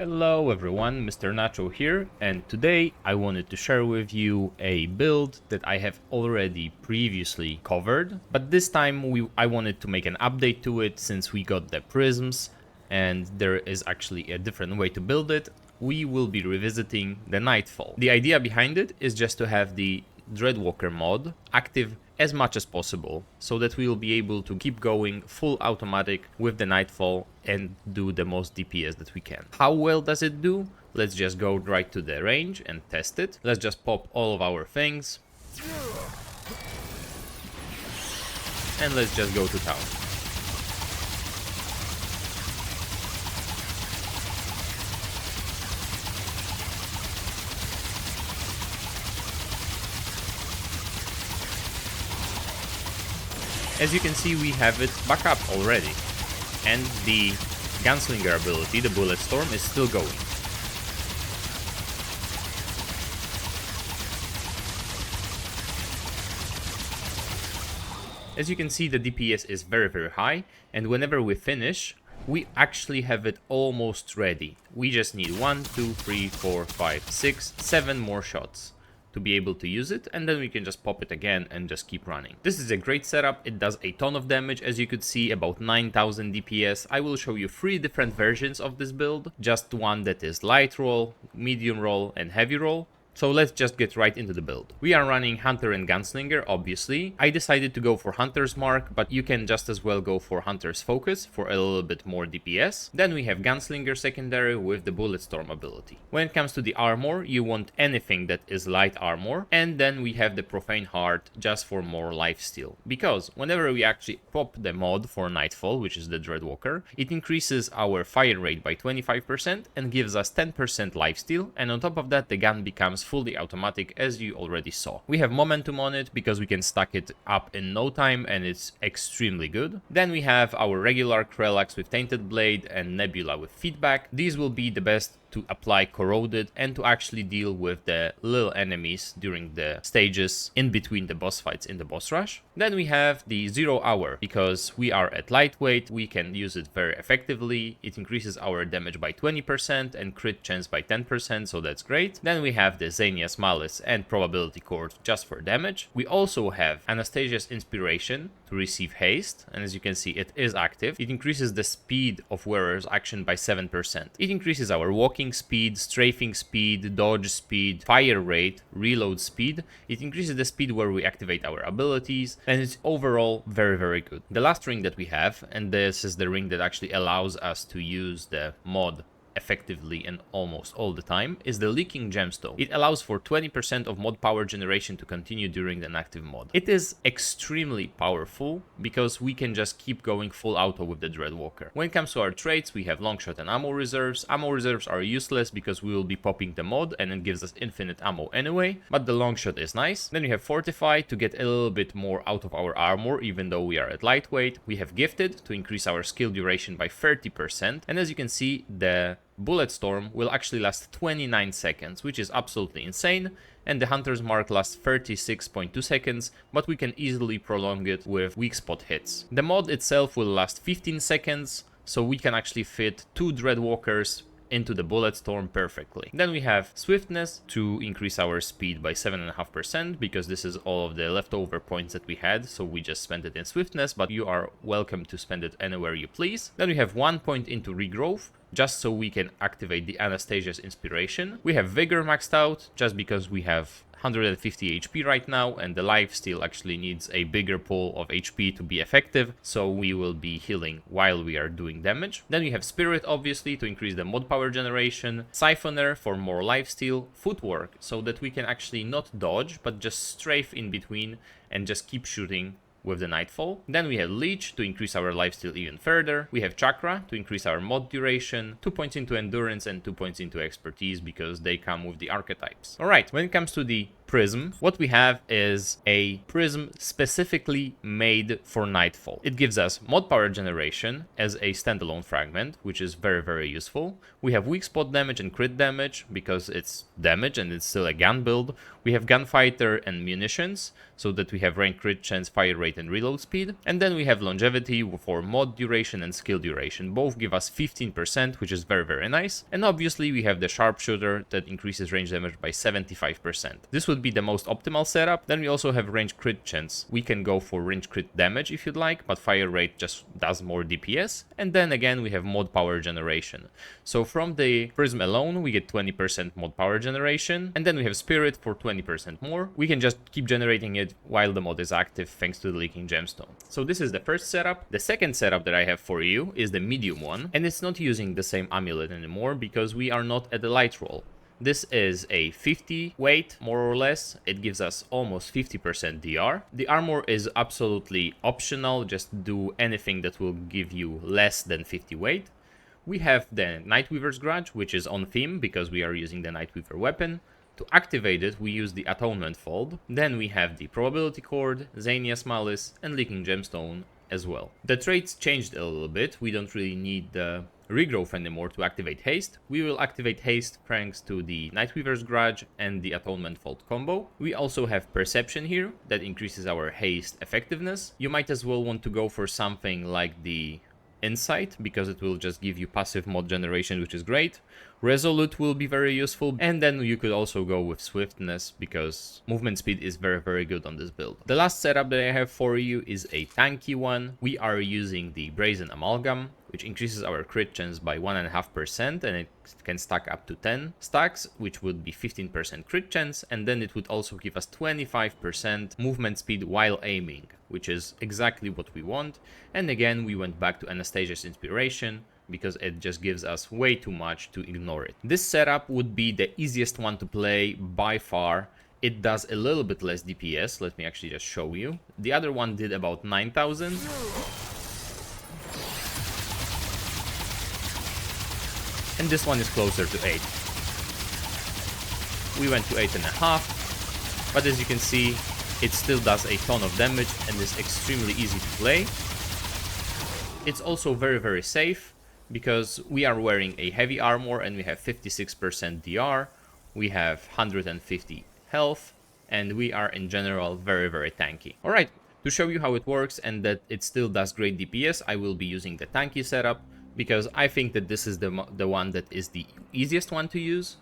Hello everyone, Mr. Nacho here, and today I wanted to share with you a build that I have already previously covered, but this time I wanted to make an update to it since we got the prisms and there is actually a different way to build it. We will be revisiting the Nightfall. The idea behind it is just to have the Dreadwalker mod active as much as possible so that we will be able to keep going full automatic with the Nightfall and do the most DPS that we can. How well does it do? Let's just go right to the range and test it. Let's just pop all of our things and let's just go to town. As you can see, we have it back up already, and the Gunslinger ability, the Bullet Storm, is still going. As you can see, the DPS is very high, and whenever we finish, we actually have it almost ready. We just need 1, 2, 3, 4, 5, 6, 7 more shots to be able to use it, and then we can just pop it again and just keep running. This is a great setup. It does a ton of damage, as you could see, about 9000 DPS. I will show you 3 different versions of this build, just one that is light roll, medium roll, and heavy roll. So let's just get right into the build. We are running Hunter and Gunslinger, obviously. I decided to go for Hunter's Mark, but you can just as well go for Hunter's Focus for a little bit more DPS. Then we have Gunslinger secondary with the Bullet Storm ability. When it comes to the armor, you want anything that is light armor. And then we have the Profane Heart just for more lifesteal. Because whenever we actually pop the mod for Nightfall, which is the Dreadwalker, it increases our fire rate by 25% and gives us 10% lifesteal. And on top of that, the gun becomes fully automatic, as you already saw. We have momentum on it because we can stack it up in no time and it's extremely good. Then we have our regular Krelax with Tainted Blade and Nebula with Feedback. These will be the best to apply Corroded and to actually deal with the little enemies during the stages in between the boss fights in the boss rush. Then we have the 0 hour, because we are at lightweight, we can use it very effectively. It increases our damage by 20% and crit chance by 10%, so that's great. Then we have the Xenia's Malice and Probability Cord just for damage. We also have Anastasia's Inspiration to receive haste, and as you can see, it is active. It increases the speed of wearer's action by 7%. It increases our walking speed, strafing speed, dodge speed, fire rate, reload speed. It increases the speed where we activate our abilities, and it's overall very good. The last ring that we have, and this is the ring that actually allows us to use the mod effectively and almost all the time, is the Leaking Gemstone. It allows for 20% of mod power generation to continue during an active mod. It is extremely powerful because we can just keep going full auto with the Dreadwalker. When it comes to our traits, we have Longshot and Ammo Reserves. Ammo Reserves are useless because we will be popping the mod and it gives us infinite ammo anyway, but the Longshot is nice. Then we have Fortify to get a little bit more out of our armor even though we are at lightweight. We have Gifted to increase our skill duration by 30%, and as you can see, the Bullet Storm will actually last 29 seconds, which is absolutely insane, and the Hunter's Mark lasts 36.2 seconds, but we can easily prolong it with weak spot hits. The mod itself will last 15 seconds, so we can actually fit 2 Dreadwalkers into the Bullet Storm perfectly. Then we have Swiftness to increase our speed by 7.5%, because this is all of the leftover points that we had, so we just spent it in Swiftness, but you are welcome to spend it anywhere you please. Then we have 1 point into Regrowth, just so we can activate the Anastasia's Inspiration. We have Vigor maxed out, just because we have 150 HP right now, and the lifesteal actually needs a bigger pool of HP to be effective, so we will be healing while we are doing damage. Then we have Spirit, obviously, to increase the mod power generation, Siphoner for more lifesteal, Footwork, so that we can actually not dodge, but just strafe in between and just keep shooting with the Nightfall. Then we have Leech to increase our lifesteal even further. We have Chakra to increase our mod duration, 2 points into Endurance and 2 points into Expertise because they come with the archetypes. Alright, when it comes to the prism, what we have is a prism specifically made for Nightfall. It gives us mod power generation as a standalone fragment, which is very useful. We have weak spot damage and crit damage because it's damage and it's still a gun build. We have gunfighter and munitions, so that we have range crit chance, fire rate and reload speed. And then we have longevity for mod duration and skill duration. Both give us 15%, which is very nice. And obviously we have the sharpshooter that increases range damage by 75%. This would be the most optimal setup. Then we also have range crit chance. We can go for range crit damage if you'd like, but fire rate just does more DPS. And then again we have mod power generation. So from the prism alone we get 20% mod power generation, and then we have spirit for 20% more. We can just keep generating it while the mod is active thanks to the leaking gemstone. So this is the first setup. The second setup that I have for you is the medium one, and it's not using the same amulet anymore because we are not at the light roll. This is a 50 weight, more or less. It gives us almost 50% DR. The armor is absolutely optional, just do anything that will give you less than 50 weight. We have the Nightweaver's Grudge, which is on theme because we are using the Nightweaver weapon. To activate it, we use the Atonement Fold. Then we have the Probability Cord, Xania's Malice, and Leaking Gemstone as well. The traits changed a little bit. We don't really need the Regrowth anymore to activate Haste. We will activate Haste thanks to the Nightweaver's Grudge and the Atonement Fold combo. We also have Perception here that increases our Haste effectiveness. You might as well want to go for something like the Insight because it will just give you passive mod generation, which is great. Resolute will be very useful, and then you could also go with Swiftness because movement speed is very good on this build. The last setup that I have for you is a tanky one. We are using the Brazen Amalgam, which increases our crit chance by 1.5%, and it can stack up to 10 stacks, which would be 15% crit chance, and then it would also give us 25% movement speed while aiming, which is exactly what we want. And again, we went back to Anastasia's Inspiration because it just gives us way too much to ignore it. This setup would be the easiest one to play by far. It does a little bit less DPS. Let me actually just show you. The other one did about 9,000. And this one is closer to 8. We went to 8.5, but as you can see, it still does a ton of damage and is extremely easy to play. It's also very safe because we are wearing a heavy armor and we have 56% DR, we have 150 health, and we are in general very tanky. Alright, to show you how it works and that it still does great DPS, I will be using the tanky setup, because I think that this is the one that is the easiest one to use.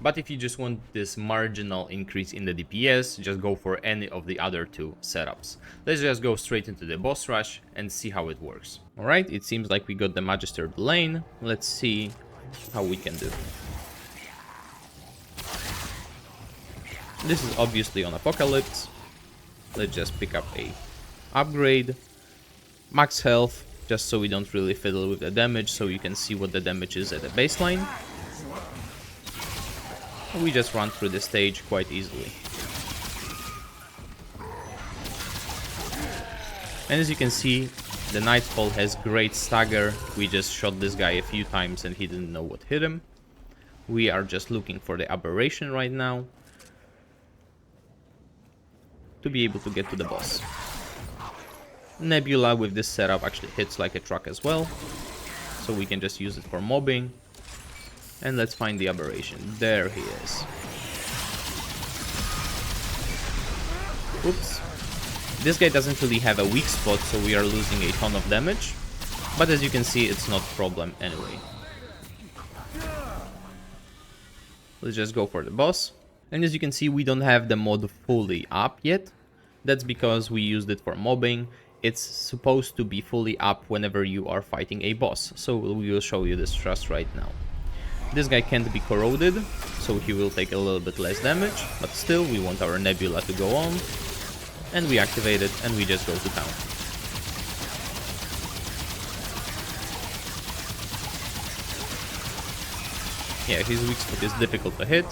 But if you just want this marginal increase in the DPS, just go for any of the other two setups. Let's just go straight into the boss rush and see how it works. Alright, it seems like we got the Magister lane. Let's see how we can do. This is obviously on Apocalypse. Let's just pick up a upgrade. Max health, just so we don't really fiddle with the damage, so you can see what the damage is at the baseline. We just run through the stage quite easily. And as you can see, the Nightfall has great stagger. We just shot this guy a few times and he didn't know what hit him. We are just looking for the aberration right now to be able to get to the boss. Nebula with this setup actually hits like a truck as well, so we can just use it for mobbing. And let's find the aberration. There he is. Oops. This guy doesn't really have a weak spot, so we are losing a ton of damage. But as you can see, it's not a problem anyway. Let's just go for the boss. And as you can see, we don't have the mod fully up yet. That's because we used it for mobbing. It's supposed to be fully up whenever you are fighting a boss. So we will show you this trust right now. This guy can't be corroded, so he will take a little bit less damage, but still we want our Nebula to go on, and we activate it and we just go to town. Yeah, his weak spot is difficult to hit.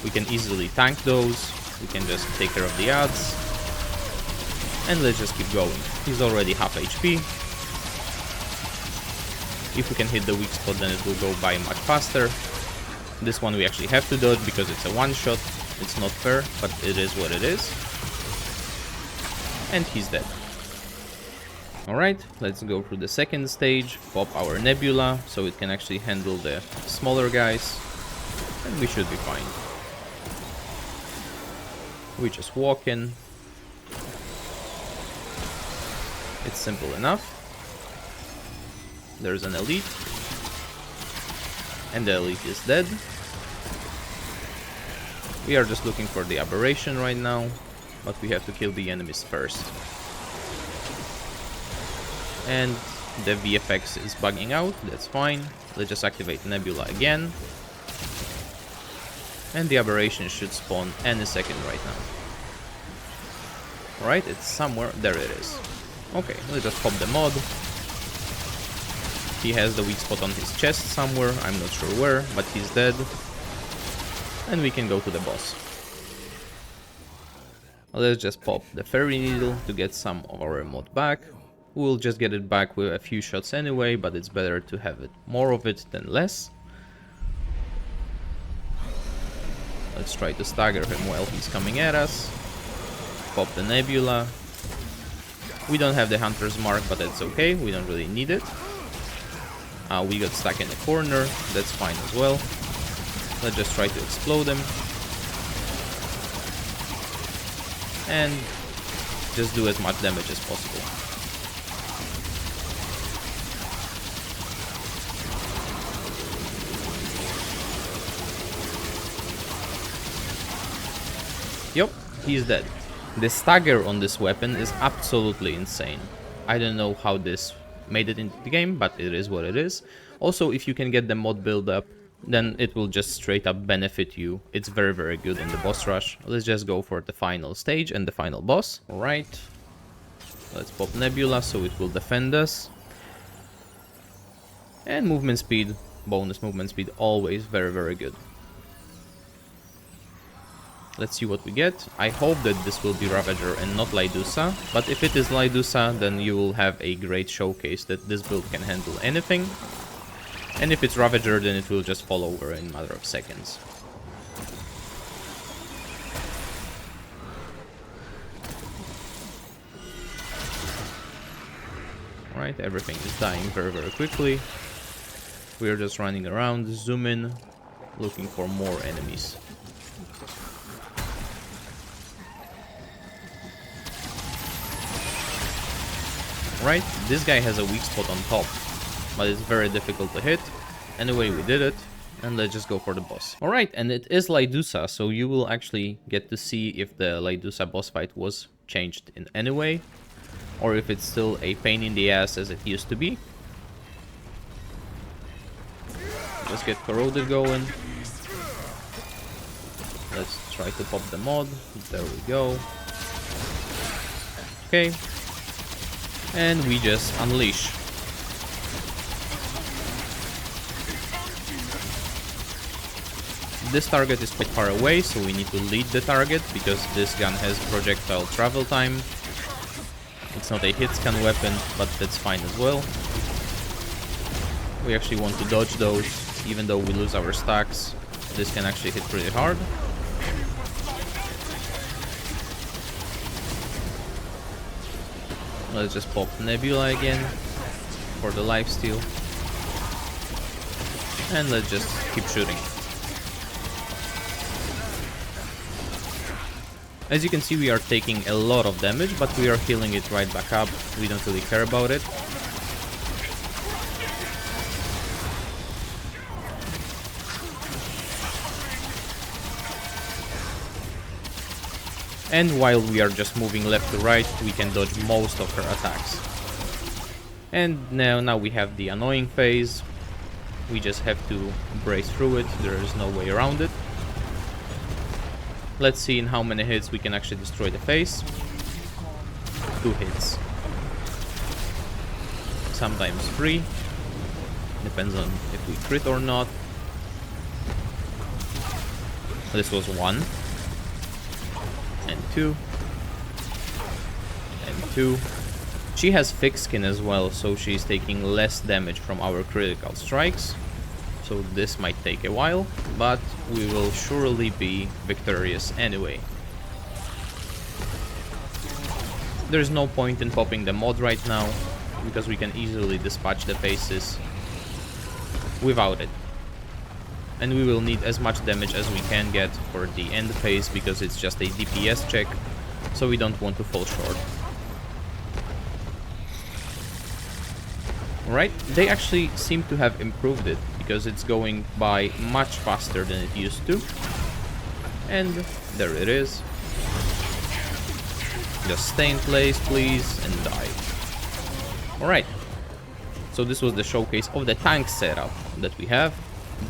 We can easily tank those, we can just take care of the odds, and let's just keep going. He's already half HP. If we can hit the weak spot, then it will go by much faster. This one we actually have to dodge because it's a one-shot, It's not fair, but it is what it is. And he's dead. Alright, let's go through the second stage, pop our Nebula, so it can actually handle the smaller guys, and we should be fine. We just walk in. It's simple enough. There's an elite, and the elite is dead. We are just looking for the aberration right now, but we have to kill the enemies first. And the VFX is bugging out, that's fine. Let's just activate Nebula again. And the aberration should spawn any second right now. Alright, it's somewhere, there it is. Okay, let's just pop the mod. He has the weak spot on his chest somewhere, I'm not sure where, but he's dead. And we can go to the boss. Let's just pop the fairy needle to get some of our mod back. We'll just get it back with a few shots anyway, but it's better to have it more of it than less. Let's try to stagger him while he's coming at us. Pop the Nebula. We don't have the Hunter's Mark, but that's okay, we don't really need it. We got stuck in the corner, that's fine as well. Let's just try to explode him. And just do as much damage as possible. Yup, he's dead. The stagger on this weapon is absolutely insane. I don't know how this made it into the game, but it is what it is. Also, if you can get the mod build up, then it will just straight up benefit you. It's very, very good in the boss rush. Let's just go for the final stage and the final boss. Alright. Let's pop Nebula so it will defend us. And movement speed, bonus movement speed, always very, very good. Let's see what we get. I hope that this will be Ravager and not Lydusa, but if it is Lydusa, then you will have a great showcase that this build can handle anything. And if it's Ravager, then it will just fall over in a matter of seconds. Alright, everything is dying very, very quickly. We are just running around, zoom in, looking for more enemies. Right, this guy has a weak spot on top, but it's very difficult to hit. Anyway, we did it, and let's just go for the boss. Alright, and it is Lydusa, so you will actually get to see if the Lydusa boss fight was changed in any way, or if it's still a pain in the ass as it used to be. Let's get Corroded going. Let's try to pop the mod. There we go. Okay. And we just unleash. This target is quite far away, so we need to lead the target, because this gun has projectile travel time. It's not a hit scan weapon, but that's fine as well. We actually want to dodge those, even though we lose our stacks. This can actually hit pretty hard. Let's just pop Nebula again for the lifesteal. And let's just keep shooting. As you can see, we are taking a lot of damage, but we are healing it right back up. We don't really care about it. And while we are just moving left to right, we can dodge most of her attacks. And now we have the annoying phase. We just have to brace through it. There is no way around it. Let's see in how many hits we can actually destroy the face. 2 hits. Sometimes 3. Depends on if we crit or not. This was 1. And 2. And 2. She has thick skin as well, so she's taking less damage from our critical strikes. so this might take a while, but we will surely be victorious anyway. There's no point in popping the mod right now, because we can easily dispatch the phases without it. And we will need as much damage as we can get for the end phase, because it's just a DPS check, so we don't want to fall short. Alright, they actually seem to have improved it, because it's going by much faster than it used to. And there it is. Just stay in place, please, and die. Alright, so this was the showcase of the tank setup that we have.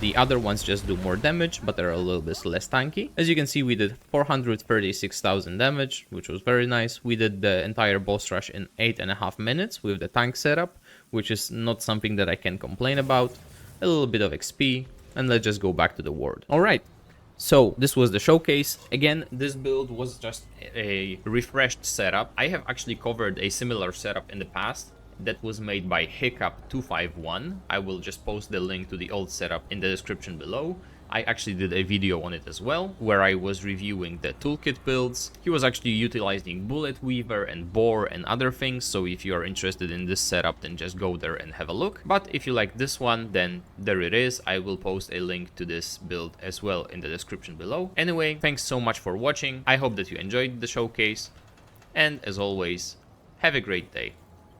The other ones just do more damage, but they're a little bit less tanky. As you can see, we did 436,000 damage, which was very nice. We did the entire boss rush in 8.5 minutes with the tank setup, which is not something that I can complain about. A little bit of XP, and let's just go back to the ward. Alright, so this was the showcase. Again, this build was just a refreshed setup. I have actually covered a similar setup in the past that was made by Hiccup251. I will just post the link to the old setup in the description below. I actually did a video on it as well, where I was reviewing the toolkit builds. He was actually utilizing Bullet Weaver and Boar and other things, so if you are interested in this setup, then just go there and have a look. But if you like this one, then there it is. I will post a link to this build as well in the description below. Anyway, thanks so much for watching. I hope that you enjoyed the showcase, and as always, have a great day.